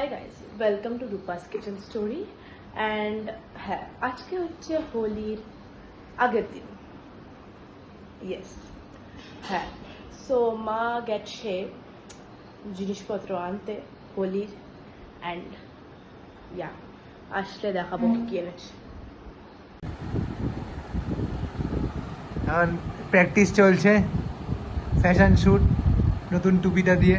Hi guys, welcome to Rupa's kitchen story. And হ্যাঁ, আজকে হচ্ছে হোলির আগের দিন। ইয়েস, হ্যাঁ। সো মা গেছে জিনিসপত্র আনতে হোলির, অ্যান্ড আসলে দেখাবো কি এনেছে। এখন প্র্যাকটিস চলছে ফ্যাশন শ্যুট নতুন টুপিটা দিয়ে।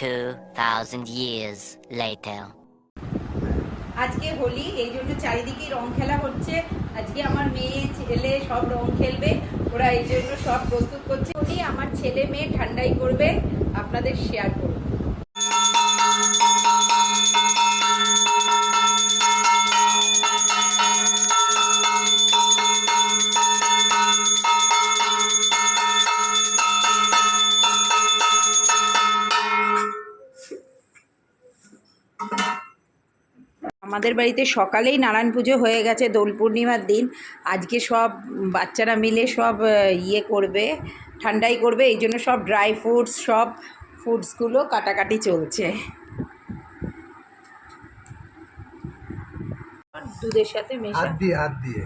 2000 years later. আজকে হোলি, এই জন্য চারিদিকে রং খেলা হচ্ছে। আজকে আমার মেয়ে ছেলে সব রং খেলবে, ওরা এই জন্য সব প্রস্তুত করছে। হোলি আমার ছেলে মেয়ে ঠান্ডাই করবে, আপনাদের শেয়ার করব। আমাদের বাড়িতে সকালেই নারায়ণ পুজো হয়ে গেছে, দোল পূর্ণিমার দিন। আজকে সব বাচ্চারা মিলে সব করবে, ঠান্ডাই করবে, এই জন্য সব ড্রাই ফ্রুটস, সব ফুডসগুলো কাটাকাটি চলছে। দুধের সাথে হাত দিয়ে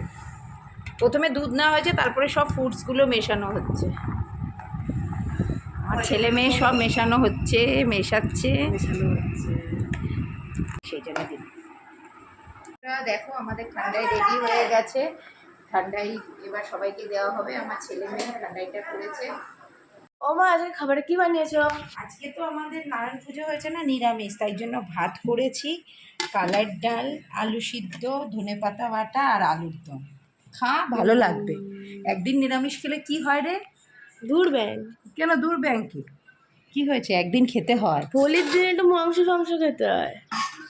প্রথমে দুধ নেওয়া হয়েছে, তারপরে সব ফুডসগুলো মেশানো হচ্ছে। আমার ছেলে মেয়ে সব মেশাচ্ছে সেই জন্য দিন। দেখো আমাদের ঠান্ডাই রেডি হয়ে গেছে। ঠান্ডাই এবার সবাইকে দেওয়া হবে। আমার ছেলে মেয়ে ঠান্ডাইটা করেছে। ও মা, আজকে খাবারে কি বানিয়েছো? আজকে তো আমাদের নারায়ণ পুজো হয়েছে না, নিরামিষ, তাই জন্য ভাত করেছি, কালার ডাল, আলু সিদ্ধ, ধনেপাতা বাটা আর আলুর দম। ভালো লাগবে। একদিন নিরামিষ খেলে কি হয় রে? দূর ব্যাং। কেন দূর ব্যাংকে কি হয়েছে? একদিন খেতে হয়। হোলির দিন একটু মাংস খেতে হয়।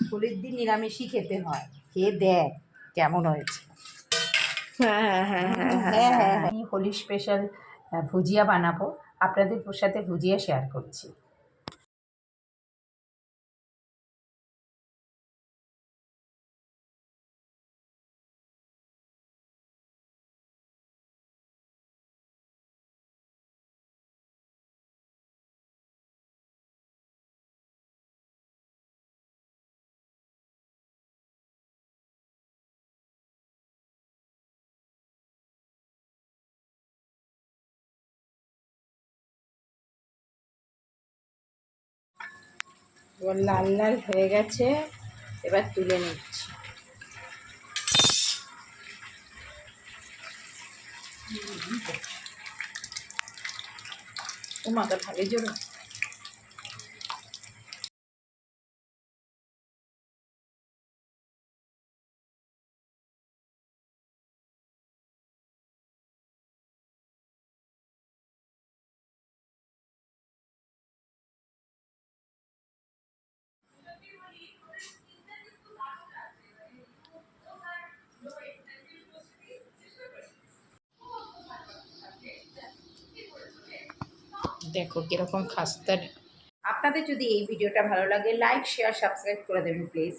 হোলির দিন নিরামিষই খেতে হয়। খেয়ে দেখ কেমন হয়েছে। আমি হোলি স্পেশাল ভুজিয়া বানাবো, আপনাদের সাথে ভুজিয়া শেয়ার করছি। এবার লাল লাল হয়ে গেছে, এবার তুলে নিচ্ছি। ও মাথা ভালো জোরে। দেখো কিরকম খাস্তার। আপনাদের যদি এই ভিডিওটা ভালো লাগে, লাইক, শেয়ার, সাবস্ক্রাইব করে দেবেন প্লিজ।